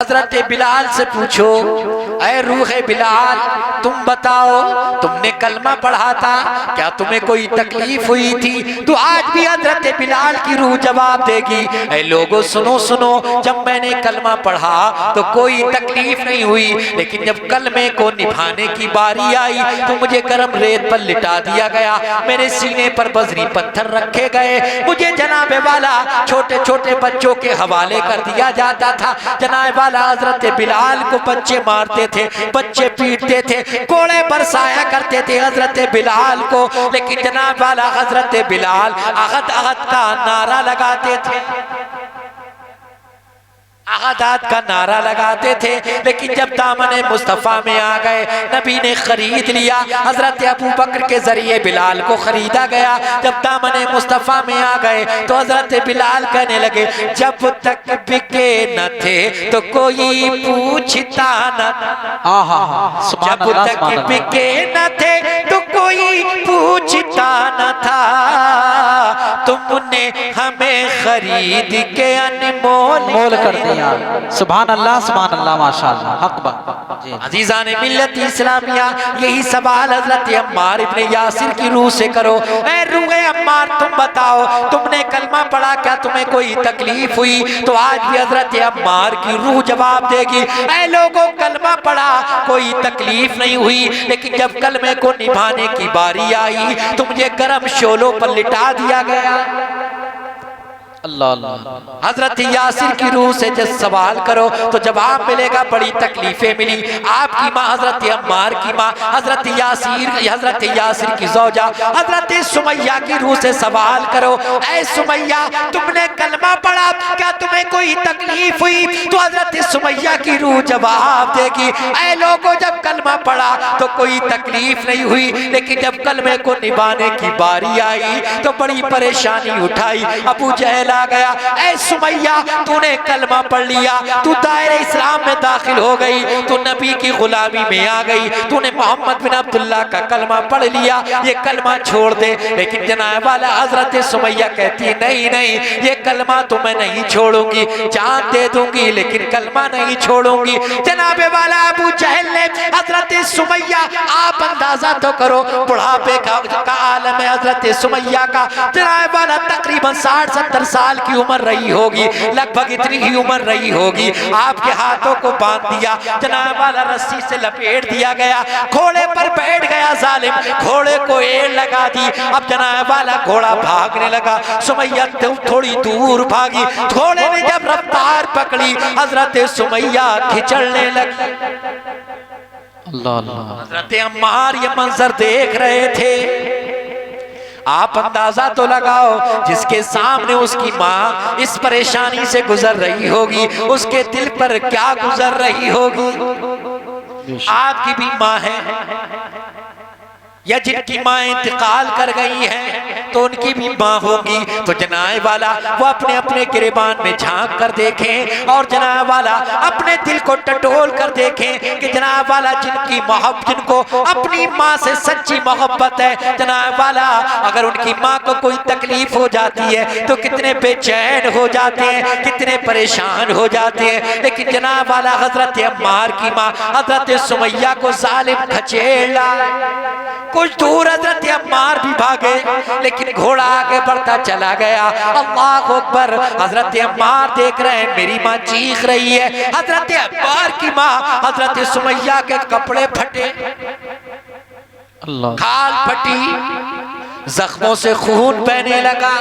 हजरत बिलाल से पूछो, ऐ रूह बिलाल तुम बताओ, तुमने कलमा पढ़ा था, क्या तुम्हें कोई तकलीफ हुई थी? तो आज भी हजरत बिलाल की रूह जवाब देगी, ऐ लोगों सुनो सुनो, जब मैंने कलमा पढ़ा तो कोई तकलीफ नहीं हुई, लेकिन जब कलमे को निभाने की बारी आई तो मुझे गर्म रेत पर लिटा दिया गया, मेरे सीने पर बजरी पत्थर रखे गए, मुझे जनाबे वाला छोटे छोटे बच्चों के हवाले कर दिया जाता था। जनाबे वाला हजरत बिलाल को बच्चे मारते थे, बच्चे पीटते थे, कोड़े बरसाया करते थे हजरत बिलाल को, लेकिन जनाब वाला हजरत बिलाल अहद अहद का नारा लगाते थे, अहदात का नारा लगाते थे। लेकिन जब दामने मुस्तफ़ा में आ गए, नबी ने खरीद लिया, हजरत अबू बकर के जरिए बिलाल को खरीदा गया। जब दामने मुस्तफ़ा में आ गए तो हजरत बिलाल कहने लगे, जब तक बिके न थे तो कोई पूछता न, जब तक बिके न थे तो कोई पूछता न था, तुमने हमें खरीद के अनमोल कर दिया। सुभान अल्लाह माशाअल्लाह, हक बात। अजीज़ान मिल्लत इस्लामिया, यही सवाल हजरत अम्मार इब्ने यासिर की रूह से करो। ऐ रूह अम्मार तुम बताओ, तुमने कलमा पढ़ा, क्या तुम्हें कोई तकलीफ हुई? तो आज भी हजरत अम्मार की रूह जवाब देगी, ऐ लोगों कलमा पढ़ा, कोई तकलीफ नहीं हुई, लेकिन जब कलमे को निभाने की बारी आई तो मुझे गर्म शोलों पर लिटा दिया गया। अल्लाह अल्लाह। हजरत यासिर की रूह से जब सवाल करो तो जवाब मिलेगा, बड़ी तकलीफें मिली। आपकी माँ हजरत अम्मार की माँ हजरत यासिर की ज़ौजा हजरत सुमैया की रूह से सवाल करो, ऐ सुमैया तुमने कलमा पढ़ा, क्या तुम्हें कोई तकलीफ हुई? तो हजरत सुमैया की रूह जवाब देगी, ऐ लोगों जब कलमा पढ़ा तो कोई तकलीफ नहीं हुई, लेकिन जब कलमे को निभाने की बारी आई तो बड़ी परेशानी उठाई। अबू जहल आ गया, ऐ सुमैया तूने कलमा पढ़ लिया, तू दायरे इस्लाम में दाखिल हो गई, तू नबी की गुलामी में आ गई, तूने मोहम्मद बिन अब्दुल्लाह का कलमा पढ़ लिया, ये कलमा छोड़ दे। लेकिन जनाब वाला हजरत सुमैया कहती, नहीं नहीं, ये कलमा तो मैं नहीं छोड़ूंगी, जान दे दूंगी लेकिन कलमा नहीं छोड़ूंगी। जनाबे वाला अबू जहल ने हजरत सुमैया, आप अंदाजा तो करो बुढ़ापे का आलम है हजरत सुमैया का, जनाब वाला तकरीबन 60-70 साल की उम्र रही होगी, लगभग इतनी ही उम्र रही होगी। आपके हाथों को बांध दिया, जनाब वाला रस्सी से लपेट दिया गया, घोड़े पर बैठ गया जालिम, घोड़े को एड़ लगा दी। अब जनाब वाला घोड़ा भागने लगा, सुमैया थोड़ी दूर भागी, घोड़े ने जब रफ्तार पकड़ी हजरत सुमैया खिंचड़ने लगी। हजरत अम्मार ये मंजर देख रहे थे। आप अंदाजा तो लगाओ, जिसके सामने उसकी माँ इस परेशानी से गुजर रही होगी, उसके दिल पर क्या गुजर रही होगी। आपकी भी माँ है या जिनकी माँ इंतकाल कर गई है तो उनकी भी माँ होगी, तो जनाब वाला वो अपने अपने गिरेबान में झांक कर देखें और जनाब वाला अपने दिल को टटोल कर देखें कि जनाब वाला जिनको अपनी माँ से सच्ची मोहब्बत है, जनाब वाला अगर उनकी माँ को कोई तकलीफ हो जाती है तो कितने बेचैन हो जाते हैं, कितने परेशान हो जाते हैं। लेकिन जनाब वाला हजरत अम्मार की माँ हजरत सुमैया को जालिम खचेड़ा, कुछ दूर हजरत अम्मार भी भागे, लेकिन घोड़ा आगे बढ़ता चला गया। अल्लाह अकबर, हजरत अम्मार देख रहे हैं मेरी माँ चीख रही है, हजरत अम्मार की माँ हजरत सुमैया के कपड़े फटे, खाल फटी, जख्मों से खून बहने लगा,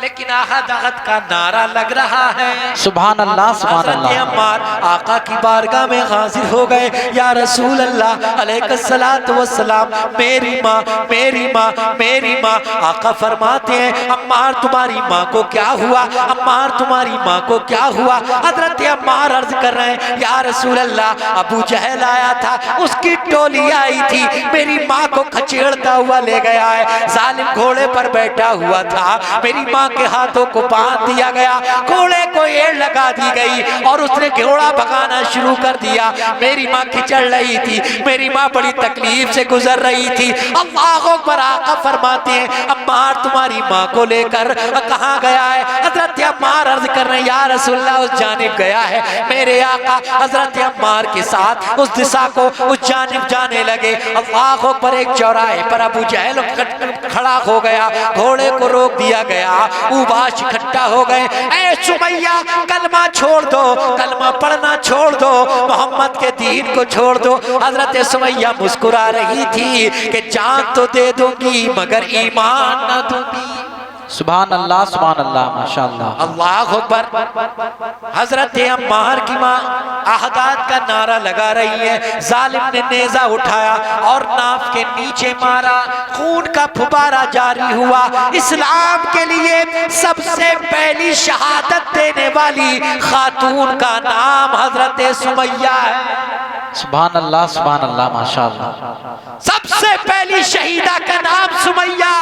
लेकिन अहद अहद का नारा लग रहा है। सुभान अल्लाह सुभान अल्लाह। अम्मार आका की बारगाह में हाजिर हो गए, या रसूल अल्लाह अलैहिस्सलातु वस्सलाम, मेरी माँ मेरी माँ मेरी माँ। आका फरमाते हैं, अम्मार तुम्हारी माँ को क्या हुआ, अम्मार तुम्हारी माँ को क्या हुआ? हजरत अम्मार अर्ज कर रहे हैं, या रसूल अल्लाह अबू जहल आया था, उसकी टोली आई थी, मेरी माँ को खचेड़ता हुआ ले गया है, जालिम घोड़े पर बैठा हुआ था, मेरी माँ के हाथों को बांध दिया गया, घोड़े को एड़ लगा दी गई और उसने घोड़ा भगाना शुरू कर दिया। मेरी माँ खिंचड़ रही थी, मेरी माँ बड़ी तकलीफ से गुजर रही थी। अल्लाह अकबर, आका फरमाते हैं अम्मार तुम्हारी माँ को लेकर कहाँ गया है? हजरत अम्मार अर्ज कर रहे हैं या रसूलल्लाह उस जानिब गया है। मेरे आका हजरत अम्मार के साथ उस दिशा को उस जानिब जाने लगे। अल्लाह अकबर, एक चौराहे पर अबू जहल खड़ा हो गया, घोड़े को रोक दिया गया, उबाश इकट्ठा हो गए। ऐ सुमैया कलमा छोड़ दो, कलमा पढ़ना छोड़ दो, मोहम्मद के दीन को छोड़ दो। हजरत सुमैया मुस्कुरा रही थी कि जान तो दे दूंगी मगर ईमान ना दूंगी। सुभान अल्लाह माशाअल्लाह। अल्लाह अकबर। हजरत अम्मार की माँ अहदाद का नारा लगा रही है। जालिम ने नेजा उठाया और नाफ के नीचे मारा, खून का फुबारा जारी हुआ। इस्लाम के लिए सबसे पहली शहादत देने वाली खातून का नाम हजरत सुमैया है। सुभान अल्लाह माशाअल्लाह। सबसे पहली शहीदा का नाम सुमैया।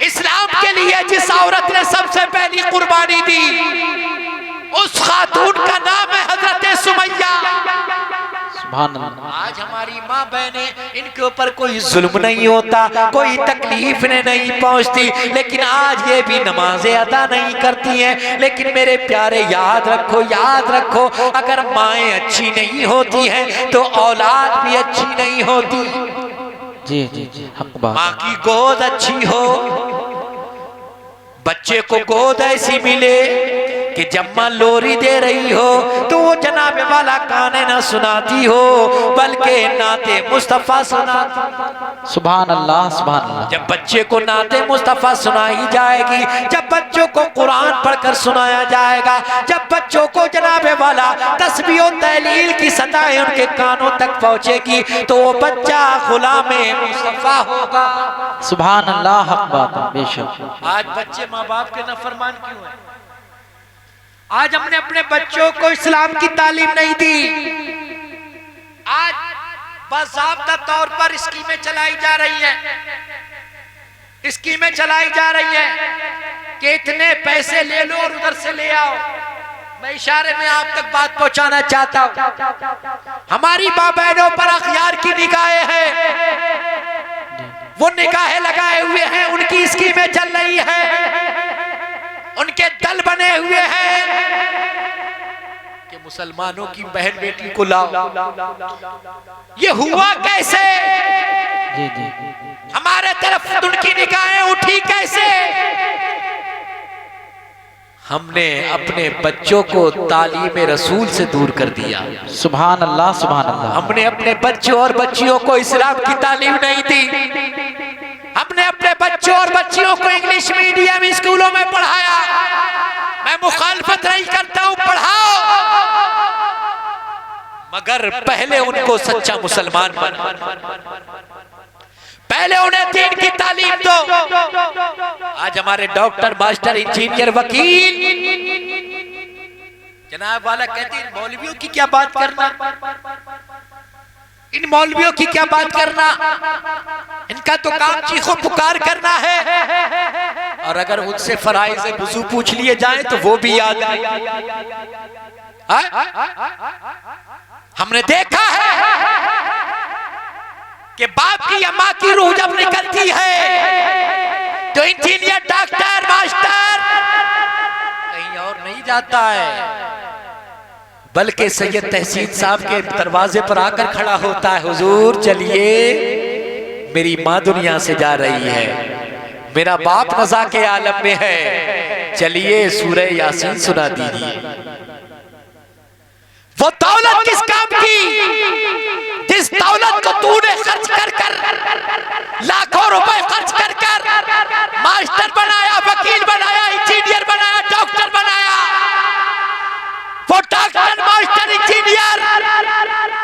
इस्लाम के लिए जिस औरत ने सबसे पहली कुर्बानी दी, उस खातून का नाम है हजरत सुमैया। सुभान अल्लाह। आज हमारी माँ बहने, इनके ऊपर कोई जुल्म नहीं होता, कोई तकलीफ नहीं पहुंचती, लेकिन आज ये भी नमाजें अदा नहीं करती हैं। लेकिन मेरे प्यारे याद रखो, अगर माएँ अच्छी नहीं होती हैं तो औलाद भी अच्छी नहीं होती। जी जी जी, हक बात। माँ की गोद अच्छी हो, बच्चे को गोद ऐसी मिले कि जब माँ लोरी दे रही हो तो वो जनाबे वाला गाने ना सुनाती हो, बल्कि नाते मुस्तफा सुनाती। सुभान अल्लाह सुभान अल्लाह। जब बच्चे को नाते मुस्तफा सुनाई जाएगी, जब बच्चों को कुरान पढ़कर सुनाया जाएगा, जब बच्चों को जनाबे वाला तस्बीह और तहलील की सदाएं उनके कानों तक पहुंचेगी तो वो बच्चा गुलामे मुस्तफा होगा। सुभान अल्लाह, हक बात है, बेशक। आज बच्चे माँ बाप के नाफरमान क्यों हैं? आज हमने अपने बच्चों को इस्लाम की तालीम नहीं दी। आज बाज़ाब्ता तौर पर स्कीमें चलाई जा रही हैं, स्कीमें चलाई जा रही हैं कि इतने पैसे ले लो और उधर से ले आओ। मैं इशारे में आप तक बात पहुंचाना चाहता हूं। हमारी माँ बहनों पर अखियार की निगाहें हैं, वो निगाहें लगाए हुए हैं, उनकी स्कीमें चल रही है, उनके दल बने हुए हैं कि मुसलमानों की बहन बेटी को लाओ। ये हुआ कैसे? जी जी। हमारे तरफ उनकी निगाहें उठी कैसे? हमने अपने बच्चों को तालीम रसूल से दूर कर दिया। सुभान अल्लाह सुभान अल्लाह। हमने अपने बच्चों और बच्चियों को इस्लाम की तालीम नहीं दी। हमने अपने बच्चों और बच्चियों को इंग्लिश मीडियम स्कूलों में पढ़ाया। मैं मुखालफत नहीं करता हूं, पढ़ाओ, मगर पहले उनको सच्चा मुसलमान बना, पहले उन्हें दीन की तालीम दो। आज हमारे डॉक्टर, मास्टर, इंजीनियर, वकील, जनाब वाला कहते हैं मौलवियों की क्या बात करना, इन मौलवियों की क्या बात करना, इनका तो काम चीखों पुकार करना है। और अगर उनसे फराइज़ वुज़ू पूछ लिए जाए तो वो भी याद नहीं। हमने देखा है कि बाप की या माँ की रूह जब निकलती है तो इंजीनियर, डॉक्टर, मास्टर कहीं और नहीं जाता है, बल्कि सैयद तहसीन साहब के दरवाजे पर आकर खड़ा होता है। हुजूर चलिए, मेरी माँ दुनिया से जा रही है, मेरा बाप नज़ा के आलम में है, चलिए सूरह यासीन सुना दीजिए। वो दौलत किस काम की जिस दौलत को तूने खर्च कर लाखों रुपए खर्च कर मास्टर बनाया, वकील बनाया, इंजीनियर बनाया, डॉक्टर बनाया। वो डॉक्टर, मास्टर, इंजीनियर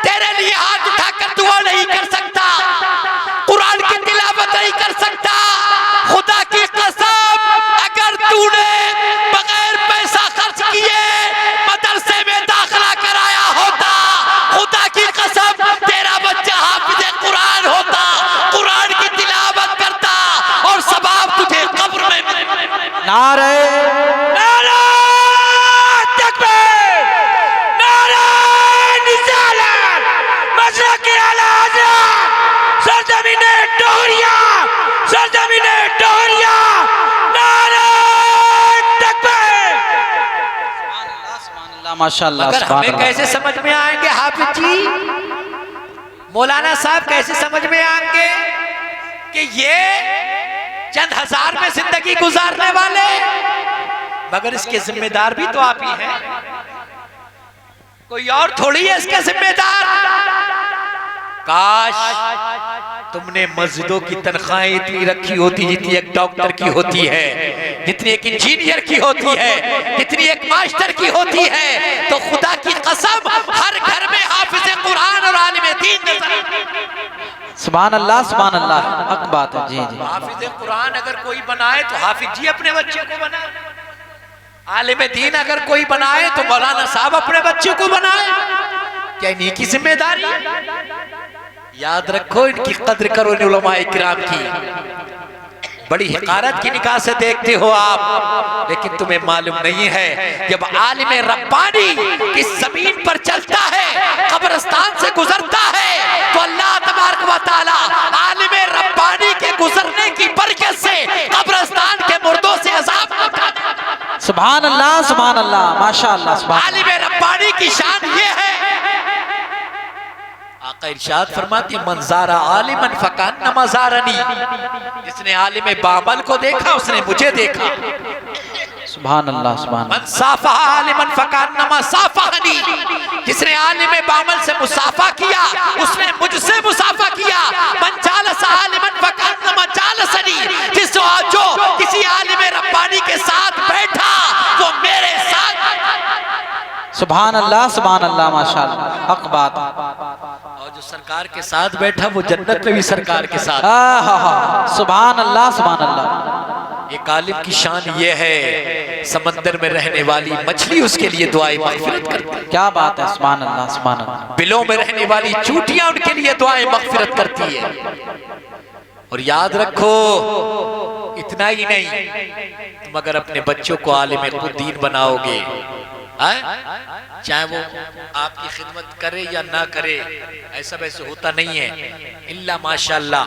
तेरे लिए हाथ उठाकर दुआ नहीं कर सकता, कुरान की तिलावत नहीं कर सकता। खुदा की कसम, अगर तूने बगैर पैसा खर्च किए मदरसे में दाखिला कराया होता, खुदा की कसम तेरा बच्चा हाफिज़े कुरान होता, कुरान की तिलावत करता और सवाब तुझे कब्र में सरजमीने डोरिया नारे तकबीर। माशाअल्लाह। मगर हमें कैसे समझ में आएंगे हाफिज जी, मौलाना साहब कैसे समझ में आएंगे कि ये चंद हजार में जिंदगी गुजारने वाले, मगर इसके जिम्मेदार भी तो आप ही हैं, कोई और थोड़ी है इसके जिम्मेदार। काश तुमने मस्जिदों की तनख्वाहें इतनी रखी होती जितनी एक डॉक्टर की होती है, जितनी एक इंजीनियर की होती है, जितनी एक मास्टर की होती है, तो खुदा की कसम हर घर में हाफिज कुरान और आलिम दीन नजर। सुभान अल्लाह सुभान अल्लाह, हक बात है। जी जी। हाफिज कुरान अगर कोई बनाए तो हाफिज जी अपने बच्चे को बनाए, आलिम दीन अगर कोई बनाए तो मौलाना साहब अपने बच्चे को बनाए। क्या इन्हीं की जिम्मेदारी? याद रखो, इनकी कद्र करो, इन उलमाए किराम की। बड़ी हिकारत की निगाह से देखते हो आप, लेकिन तुम्हें मालूम नहीं है जब आलिम रब्बानी इस जमीन पर चलता है, कब्रिस्तान से गुजरता है, तो अल्लाह तबारक व तआला आलिम रब्बानी के गुजरने की बरकत से कब्रिस्तान के मुर्दों से अज़ाब उठा देता। सुभान अल्लाह माशाअल्लाह। आलिम रब्बानी की शान ये है, आका इरशाद फरमाती मंजारा आलिमन फकान मजारनी, जिसने आलिम बामल को देखा उसने मुझे देखा। सुभान अल्लाह सुभान। मन साफा आलिमन फकान मसाफहनी, जिसने आलिम बामल से मुसाफा किया उसने मुझसे मुसाफा किया। मन जालस आलिमन फकान मजालसनी, जो किसी आलिम रब्बानी के साथ बैठा वो मेरे साथ। सुभान अल्लाह माशाअल्लाह, हक बात। और जो सरकार के साथ बैठा वो जन्नत में भी सरकार के साथ। सुभान अल्लाह। एक आलिम की शान ये है, समंदर में रहने वाली मछली उसके लिए दुआए मगफिरत करती है। क्या बात है, सुभान अल्लाह। बिलों में रहने वाली चूटियां उनके लिए दुआए मगफिरत करती है। और याद रखो, इतना ही नहीं, तुम अगर अपने बच्चों को आलिम दीन बनाओगे, चाहे वो आपकी खिदमत करे या ना करे, ऐसा वैसे होता नहीं है, इल्ला माशाअल्लाह।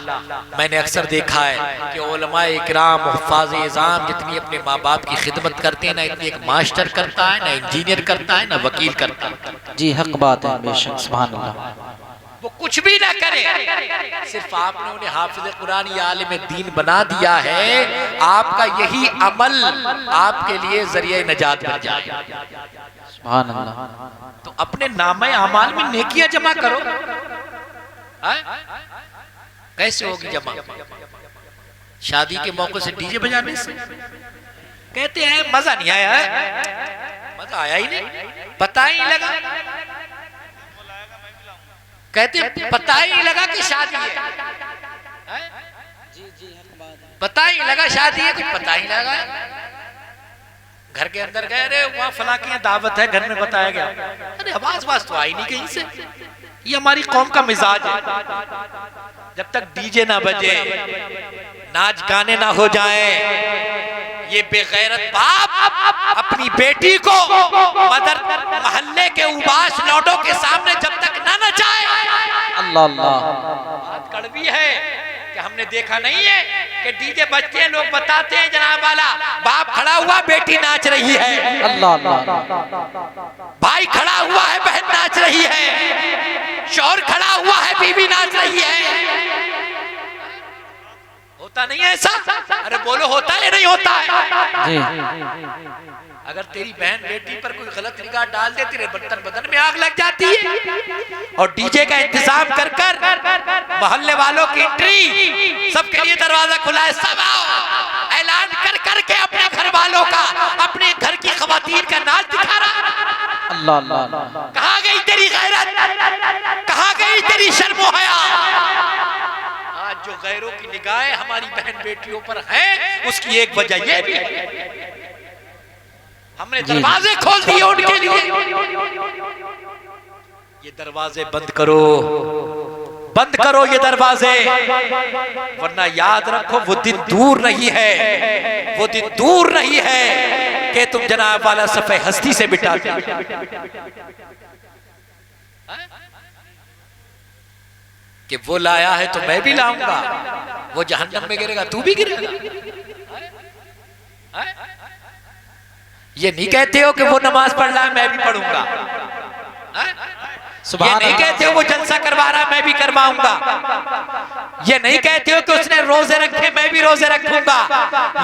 मैंने अक्सर देखा है कि उलमा इकराम हुफ़ाज़ इज़ाम जितनी अपने माँ बाप की खिदमत करते हैं ना, इतनी एक मास्टर करता है ना, इंजीनियर करता है ना, वकील करता है। जी हक बात है, बेशक सुभान अल्लाह। वो कुछ भी ना करे, सिर्फ आपने उन्हें हाफिज कुरान या आलिम दीन बना दिया है, आपका यही अमल आपके लिए जरिए नजात बन जाए। सुभान अल्लाह। तो अपने नामे अमाल में नेकियां जमा करो। कैसे होगी जमा? शादी के मौके से डीजे बजाने से? कहते हैं मजा नहीं आया है। मजा आया ही नहीं, पता ही नहीं लगा। कहते पता ही नहीं लगा कि शादी है, पता ही लगा शादी है, कुछ पता ही लगा। घर के अंदर गए, अरे वहाँ फला की दावत है, घर में बताया गया, अरे आवाज तो आई नहीं कहीं से। ये हमारी कौम का मिजाज है, जब तक डीजे ना बजे, नाच गाने ना हो जाए, ये बेगैरत बाप अपनी बेटी को मदर मोहल्ले के उबास लौटों के सामने जब तक ना नचाए। अल्लाह अल्लाह। बात कड़वी है कि हमने देखा नहीं है कि डीजे बजते हैं, लोग बताते हैं जनाब वाला, बाप खड़ा हुआ बेटी नाच रही है, अल्लाह अल्लाह। भाई खड़ा हुआ है बहन नाच रही है, शौहर खड़ा हुआ है बीवी नाच रही है। होता नहीं है ऐसा? अरे बोलो, होता है नहीं होता है? जी। अगर तेरी बहन बेटी पर कोई गलत निगाह डाल दे, तेरे बर्तन बदन में आग लग जाती है। और डीजे का इंतजाम कर कर मोहल्ले वालों की एंट्री, सबके लिए दरवाजा खुला है, सब आओ, ऐलान कर कर के अपने घर वालों का, अपने घर की खवातीन का नाच दिखा रहा। अल्लाह अल्लाह। कहाँ गई तेरी गैरत? कहाँ गई तेरी शर्मो हया? आज जो गैरों की निगाहें हमारी बहन बेटियों पर हैं, उसकी एक वजह यह भी है, हमने दरवाजे खोल दिए उनके लिए। ये दरवाजे बंद करो, बंद करो ये दरवाजे, वरना याद रखो वो दिन दूर नहीं है, वो दिन दूर नहीं है कि तुम जनाब वाला सफ़े हस्ती से मिटा दो। कि वो लाया है तो मैं भी लाऊंगा, वो जहन्नम में गिरेगा तू भी गिरेगा। ये नहीं कहते हो कि वो नमाज पढ़ रहा है मैं भी पढ़ूंगा, ये नहीं कहते हो वो जलसा करवा रहा है मैं भी करवाऊंगा, ये नहीं कहते हो कि उसने रोजे रखे मैं भी रोजे रखूंगा,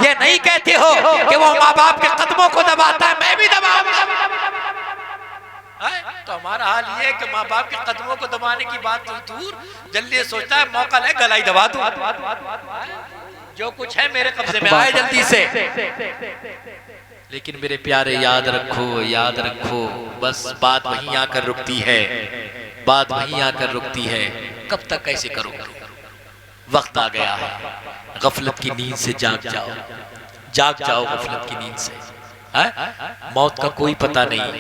ये नहीं कहते हो कि वो माँ बाप के कदमों को दबाता है मैं भी दबाऊंगा। तो हमारा हाल ये है कि माँ बाप के कदमों को दबाने की बात तो दूर, जल्दी सोचता है मौका ले गला ही दबा दूं, जो कुछ है मेरे कब्जे में आए जल्दी से। लेकिन मेरे प्यारे याद रखो, बस बात वहीं आकर रुकती है, बात वहीं आकर रुकती है। कब तक कैसे करोगे? वक्त आ गया है, गफलत की नींद से जाग जाओ गफलत की नींद से। मौत का कोई पता नहीं।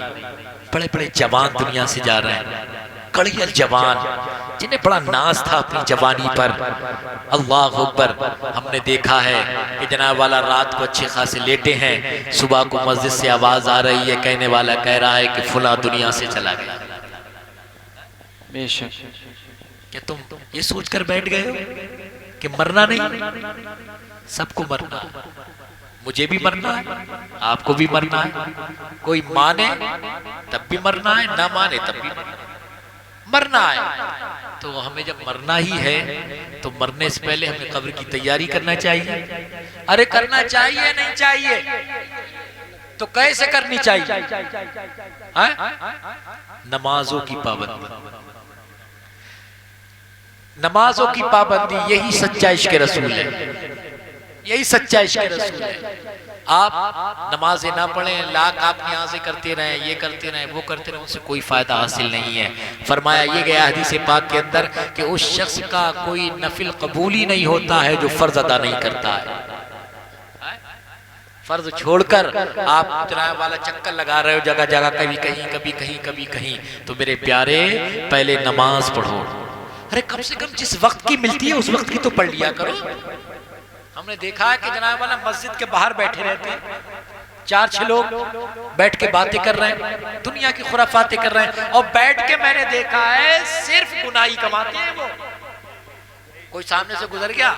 बड़े बड़े जवान दुनिया से जा रहे हैं, कड़ियल जवान जिन्हें बड़ा नाज था अपनी जवानी पर। अल्लाह अकबर। हमने देखा है कि जनाब वाला रात को अच्छे खासे लेटे हैं, सुबह को मस्जिद से आवाज आ रही है, कहने वाला कह रहा है कि फुला दुनिया से चला गया। बेशक क्या तुम ये सोचकर बैठ गए हो कि मरना नहीं? सबको मरना है, मुझे भी मरना है, आपको भी मरना है। कोई माने तब भी मरना है, ना माने तब भी मरना है। तो हमें जब मरना ही है तो मरने से पहले हमें कब्र की तैयारी करना चाहिए। अरे करना चाहिए नहीं चाहिए तो कैसे करनी चाहिए? नमाजों की पाबंदी, नमाजों की पाबंदी, यही सच्चा इश्क रसूल है, यही सच्चा इश्क रसूल है। आप नमाजें ना पढ़ें, लाख आप यहाँ से करते रहें, ये करते रहें, वो करते रहें, उनसे कोई फायदा हासिल नहीं है। फरमाया ये गया हदीस पाक के अंदर कि उस शख्स का कोई नफिल कबूल ही नहीं होता है जो फर्ज अदा नहीं करता है। फर्ज छोड़कर आप जनाब वाला चक्कर लगा रहे हो जगह जगह, कभी कहीं कभी कहीं कभी कहीं। तो मेरे प्यारे पहले नमाज पढ़ो। अरे कम से कम जिस वक्त की मिलती है उस वक्त की तो पढ़ लिया करो। हमने देखा है कि जनाब वाला मस्जिद के बाहर बैठे रहते हैं, 4-6 लोग बैठ के बातें कर रहे हैं, दुनिया की खुराफातें कर रहे हैं, और बैठ के मैंने देखा है सिर्फ गुनाही कमाते हैं वो। कोई सामने से गुजर गया,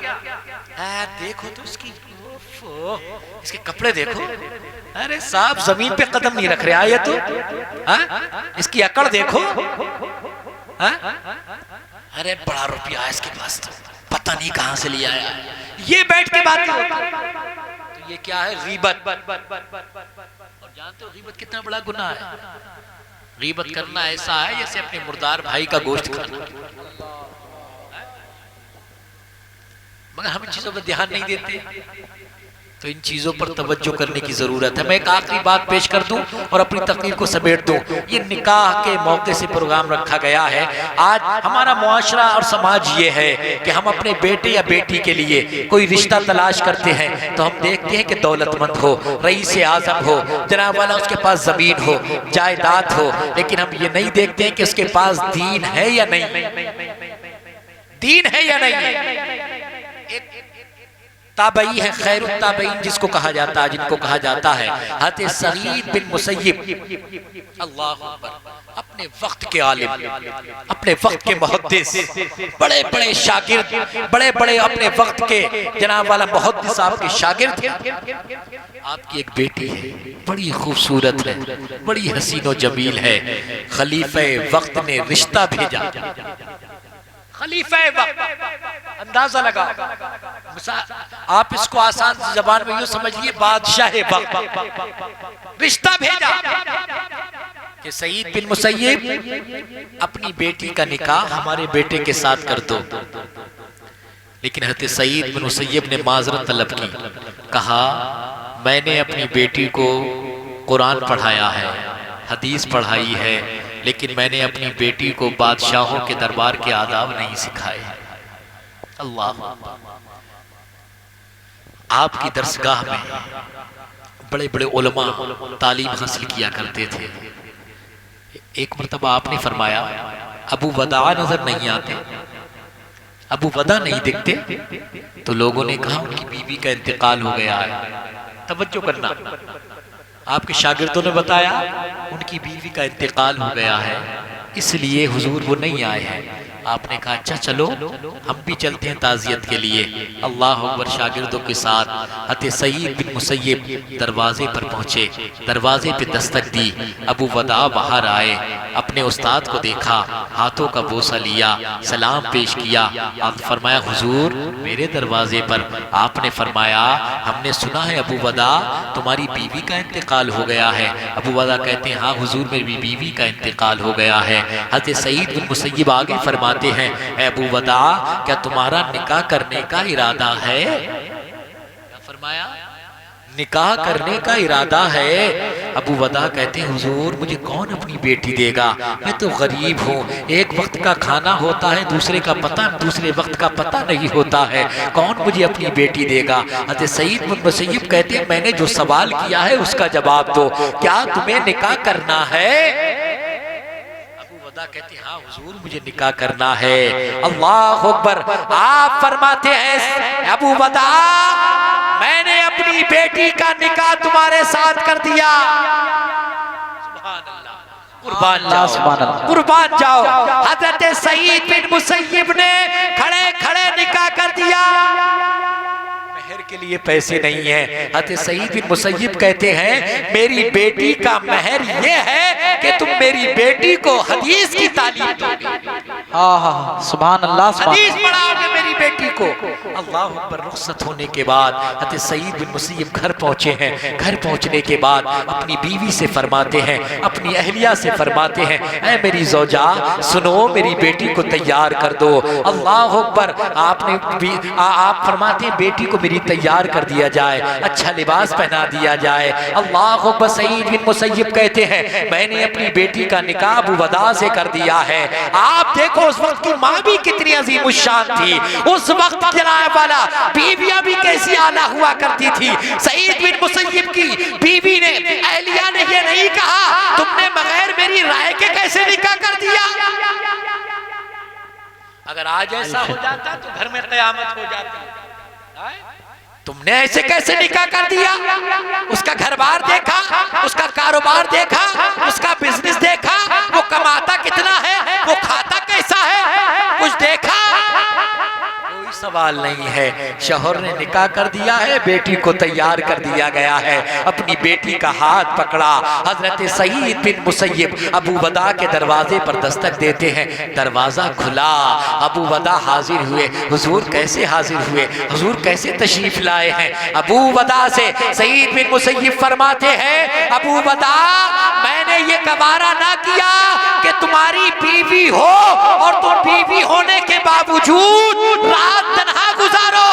देखो तो इसके कपड़े देखो, अरे साहब जमीन पे कदम नहीं रख रहे आए तो, इसकी अकड़ देखो, अरे बड़ा रुपया है इसके पास तो पता नहीं कहां से लिया आया। ये बैठ के बात तो ये क्या है? गीबत। और जानते हो गीबत कितना बड़ा गुनाह है? गीबत करना ऐसा है जैसे अपने मुर्दार भाई का गोश्त खाना। मगर हम इन चीजों पर ध्यान नहीं देते, तो इन चीजों पर तवज्जो करने की जरूरत है। मैं एक आखिरी बात पेश कर दूं और अपनी तकरीर को समेट दूं। ये निकाह के मौके से प्रोग्राम रखा गया है। आज हमारा मुआशरा और समाज ये है कि हम अपने बेटे या बेटी के लिए कोई रिश्ता तलाश करते हैं तो हम देखते हैं कि दौलतमंद हो, रईस आज़म हो, जनाब वाला उसके पास जमीन हो, जायदाद हो, लेकिन हम ये नहीं देखते हैं कि उसके पास दीन है या नहीं, दीन है या नहीं। ताबई है, खैरुत ताबईन जिसको कहा जाता है, जिनको कहा जाता है हज़रत सईद बिन मुसय्यिब, अल्लाह अकबर, अपने वक्त के आलिम, अपने वक्त के मुहद्दिस, बड़े बड़े शागिर्द, बड़े बड़े अपने वक्त के जनाब वाला मुहद्दिस साहब के शागिर्द थे। आपकी एक बेटी है, बड़ी खूबसूरत है, बड़ी हसीन व जमील है, खलीफे वक्त ने रिश्ता भेजा। खलीफा वक्त, अंदाजा लगा, आप इसको आसान जबान में यूं समझिए, बादशाह वक्त रिश्ता भेजा कि सईद बिन मुसय्यिब अपनी बेटी का निकाह हमारे बेटे के साथ कर दो। लेकिन हज़रत सईद बिन मुसय्यिब ने माजरत तलब की, कहा मैंने अपनी बेटी को कुरान पढ़ाया है, हदीस पढ़ाई है, लेकिन मैंने अपनी बेटी को बादशाहों के दरबार के आदाब नहीं सिखाए। अल्लाह, आपकी दरसगाह में बड़े बड़े उलमा तालीम हासिल किया करते थे। एक मरतबा आपने फरमाया अबू वदा नजर नहीं आते, अबू वदा नहीं दिखते, तो लोगों ने कहा उनकी बीवी का इंतकाल हो गया है। तवज्जो करना, आपके शागिर्दों ने बताया उनकी बीवी का इंतकाल हो गया है, इसलिए हुजूर वो नहीं आए हैं। आपने कहा अच्छा चलो हम भी चलते हैं ताज़ियत के लिए। अल्लाह अकबर। शागिर्दों के साथ हज़रत सईद बिन मुसय्यब दरवाजे पर पहुंचे, दरवाजे पे दस्तक दी। अबू वदा बाहर आए, अपने उस्ताद को देखा, हाथों का बोसा लिया, सलाम पेश किया। आप फरमाया हुजूर मेरे दरवाजे पर। आपने फरमाया हमने सुना है अबू वदा तुम्हारी बीवी का इंतकाल हो गया है। अबू वदा कहते हैं हाँ हुजूर मेरी बीवी का इंतकाल हो गया है। हज़रत सईद बिन मुसय्यब आगे फरमाते हैं अबू वदा क्या तुम्हारा निकाह करने का इरादा है? क्या फरमाया? निकाह करने का इरादा है। अबू वदा कहते हैं हुजूर मुझे कौन अपनी बेटी देगा, मैं तो गरीब हूँ, एक वक्त का खाना होता है दूसरे वक्त का पता नहीं होता है, कौन मुझे अपनी बेटी देगा? हज़रत सईद बिन मुसय्यब कहते हैं मैंने जो सवाल किया है उसका जवाब दो, क्या तुम्हें निकाह करना है? अबू वदा कहते हैं हाँ हुजूर मुझे निकाह करना है। अल्लाह अकबर। आप फरमाते हैं अबू वदा मैंने अपनी बेटी का निकाह तुम्हारे साथ कर दिया। सुभान अल्लाह। कुर्बान जाओ, कुर्बान जाओ। हज़रत सईद बिन मुसय्यब ने खड़े खड़े निकाह कर दिया। महर के लिए पैसे नहीं है। हज़रत सईद बिन मुसय्यब कहते हैं मेरी बेटी का महर ये है कि तुम मेरी बेटी को हदीस की तालीम दोगे। सुभान अल्लाह। हदीस पढ़ाओगे मेरी बेटी को। अल्लाह अकबर। रुखसत होने के बाद हज़रत सईद बिन मुसय्यब घर पहुंचे हैं। घर पहुंचने के बाद अपनी बीवी से फरमाते हैं, अपनी अहलिया से फरमाते हैं ऐ मेरी ज़ौजा सुनो मेरी बेटी को तैयार कर दो। अल्लाह अकबर। आप फरमाते हैं बेटी को मेरी तैयार कर दिया जाए, अच्छा लिबास पहना दिया जाए। अल्लाह अकबर। सईद बिन मुसय्यब कहते हैं मैंने अपनी बेटी का निकाह अबू वदा से कर दिया है। आप देखो उस वक्त की माँ भी कितनी अजीम शान थी, उस वक्त जनाब वाला बीवियां भी कैसी आला हुआ करती थी। सईद बिन मुसय्यब की बीवी ने अहलिया ने ये नहीं कहा तुमने बगैर मेरी राय के कैसे निकाह कर दिया। अगर आज ऐसा हो जाता तो घर में कयामत हो जाती। तुमने ऐसे कैसे निकाह कर दिया? उसका घर बार देखा, उसका कारोबार देखा, उसका बिजनेस देखा, वो कमाता कितना है, वो खाता कैसा है, कुछ देखा? कोई सवाल नहीं है। शौहर ने निकाह कर दिया है, बेटी को तैयार कर दिया गया है। अपनी बेटी का हाथ पकड़ा। हजरत सईद बिन मुसय्यब अबू वदा के दरवाजे पर दस्तक देते हैं। दरवाजा खुला, अबू वदा हाजिर हुए। हुजूर कैसे हाजिर हुए, हुजूर कैसे तशरीफ लाए हैं? अबू वदा से सईद बिन मुसय्यब फरमाते हैं अबू वदा मैंने ये गवारा ना किया कि तुम्हारी बीवी हो और तुम बीवी होने के बावजूद रात तन्हा गुजारो,